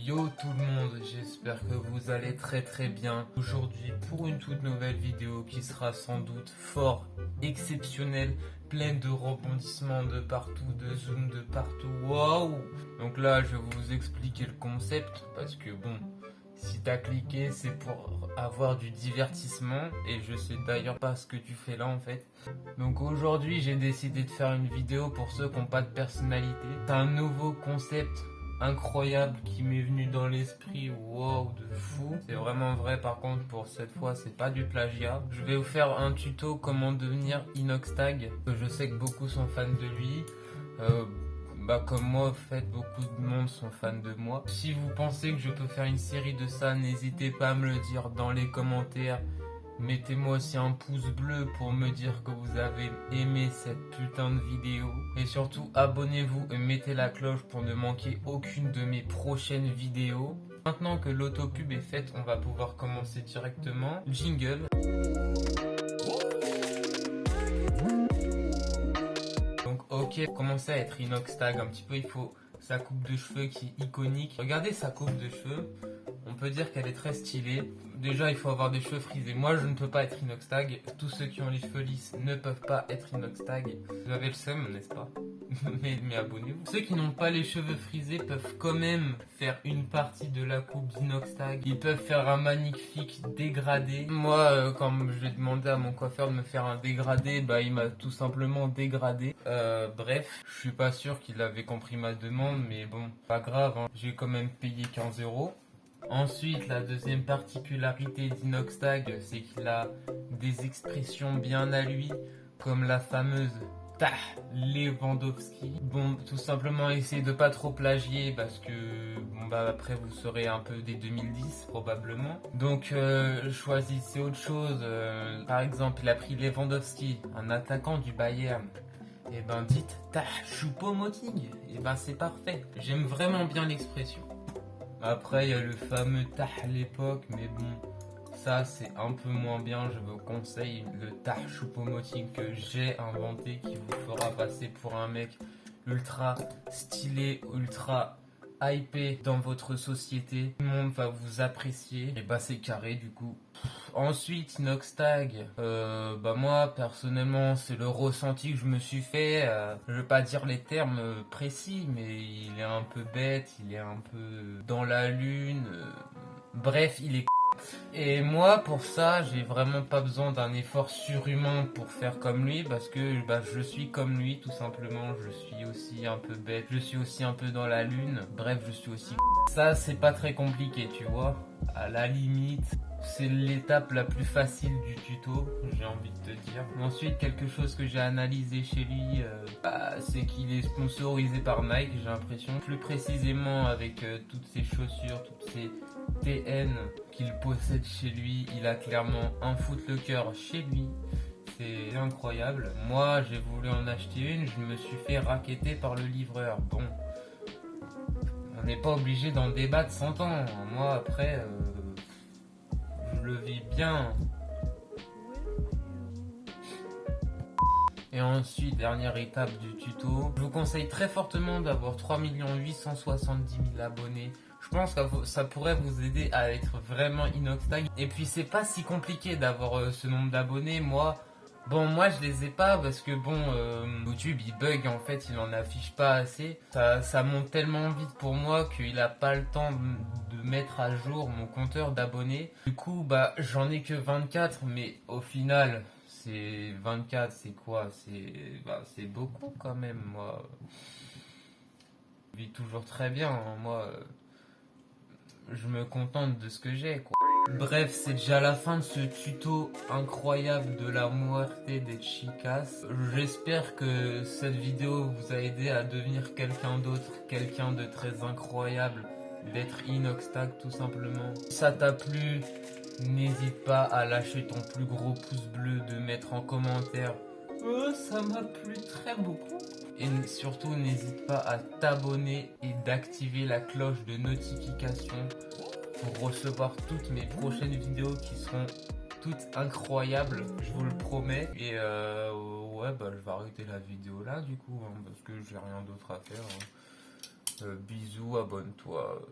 Yo tout le monde, j'espère que vous allez très bien aujourd'hui pour une toute nouvelle vidéo qui sera sans doute fort exceptionnelle, pleine de rebondissements de partout, de zoom de partout, waouh. Donc là je vais vous expliquer le concept parce que bon, si t'as cliqué c'est pour avoir du divertissement et je sais d'ailleurs pas ce que tu fais là en fait. Donc aujourd'hui j'ai décidé de faire une vidéo pour ceux qui n'ont pas de personnalité. C'est un nouveau concept incroyable qui m'est venu dans l'esprit, wow, de fou. C'est vraiment vrai, par contre pour cette fois c'est pas du plagiat. Je vais vous faire un tuto comment devenir Inoxtag. Je sais que beaucoup sont fans de lui, comme moi en fait beaucoup de monde sont fans de moi. Si vous pensez que je peux faire une série de ça, n'hésitez pas à me le dire dans les commentaires. Mettez-moi aussi un pouce bleu pour me dire que vous avez aimé cette putain de vidéo. Et surtout abonnez-vous et mettez la cloche pour ne manquer aucune de mes prochaines vidéos. Maintenant que l'autopub est faite, on va pouvoir commencer directement. Jingle. Donc ok, commencer à être Inoxtag un petit peu, il faut sa coupe de cheveux qui est iconique. Regardez sa coupe de cheveux. On peut dire qu'elle est très stylée. Déjà, il faut avoir des cheveux frisés. Moi, je ne peux pas être Inoxtag. Tous ceux qui ont les cheveux lisses ne peuvent pas être Inoxtag. Vous avez le seum, n'est-ce pas? mais abonnez-vous. Ceux qui n'ont pas les cheveux frisés peuvent quand même faire une partie de la coupe d'Inoxtag. Ils peuvent faire un magnifique dégradé. Moi, quand j'ai demandé à mon coiffeur de me faire un dégradé, il m'a tout simplement dégradé. Bref, je suis pas sûr qu'il avait compris ma demande, mais bon, pas grave, hein. J'ai quand même payé 15 €. Ensuite, la deuxième particularité d'Inoxtag, c'est qu'il a des expressions bien à lui, comme la fameuse Tah Lewandowski. Bon, tout simplement essayez de pas trop plagier parce que après vous serez un peu des 2010 probablement. Donc choisissez autre chose. Par exemple, il a pris Lewandowski, un attaquant du Bayern. Et dites Tah Choupo-Moting. Et c'est parfait. J'aime vraiment bien l'expression. Après, il y a le fameux Tah l'époque, mais bon, ça c'est un peu moins bien. Je vous conseille le Tah Choupo-Moting que j'ai inventé qui vous fera passer pour un mec ultra stylé, ultra hypé dans votre société. Tout le monde va vous apprécier. Et c'est carré du coup. Ensuite, Inoxtag, moi personnellement c'est le ressenti que je me suis fait. Je vais pas dire les termes précis, mais il est un peu bête, il est un peu dans la lune. Bref, il est. Et moi pour ça, j'ai vraiment pas besoin d'un effort surhumain pour faire comme lui parce que je suis comme lui tout simplement. Je suis aussi un peu bête, je suis aussi un peu dans la lune. Bref, je suis aussi. Ça c'est pas très compliqué, tu vois. À la limite. C'est l'étape la plus facile du tuto, j'ai envie de te dire. Ensuite, quelque chose que j'ai analysé chez lui, c'est qu'il est sponsorisé par Nike, j'ai l'impression. Plus précisément avec toutes ses chaussures, toutes ses TN qu'il possède chez lui, il a clairement un Footlocker chez lui. C'est incroyable. Moi, j'ai voulu en acheter une, je me suis fait racketter par le livreur. Bon, on n'est pas obligé d'en débattre 100 ans. Moi, après... je le vis bien. Et ensuite, dernière étape du tuto. Je vous conseille très fortement d'avoir 3 870 000 abonnés. Je pense que ça pourrait vous aider à être vraiment Inoxtag. Et puis c'est pas si compliqué d'avoir ce nombre d'abonnés. Moi je les ai pas parce que YouTube il bug en fait, il en affiche pas assez. Ça monte tellement vite pour moi qu'il a pas le temps de mettre à jour mon compteur d'abonnés. Du coup j'en ai que 24, mais au final c'est 24, c'est quoi? C'est beaucoup quand même. Moi je vis toujours très bien, hein. Moi je me contente de ce que j'ai quoi. Bref, c'est déjà la fin de ce tuto incroyable de la muerte des chicas. J'espère que cette vidéo vous a aidé à devenir quelqu'un d'autre, quelqu'un de très incroyable, d'être Inoxtag tout simplement. Si ça t'a plu, n'hésite pas à lâcher ton plus gros pouce bleu, de mettre en commentaire « Oh, ça m'a plu très beaucoup ». Et surtout, n'hésite pas à t'abonner et d'activer la cloche de notification pour recevoir toutes mes prochaines vidéos qui seront toutes incroyables, je vous le promets. Et je vais arrêter la vidéo là du coup, hein, parce que j'ai rien d'autre à faire. Bisous, abonne-toi.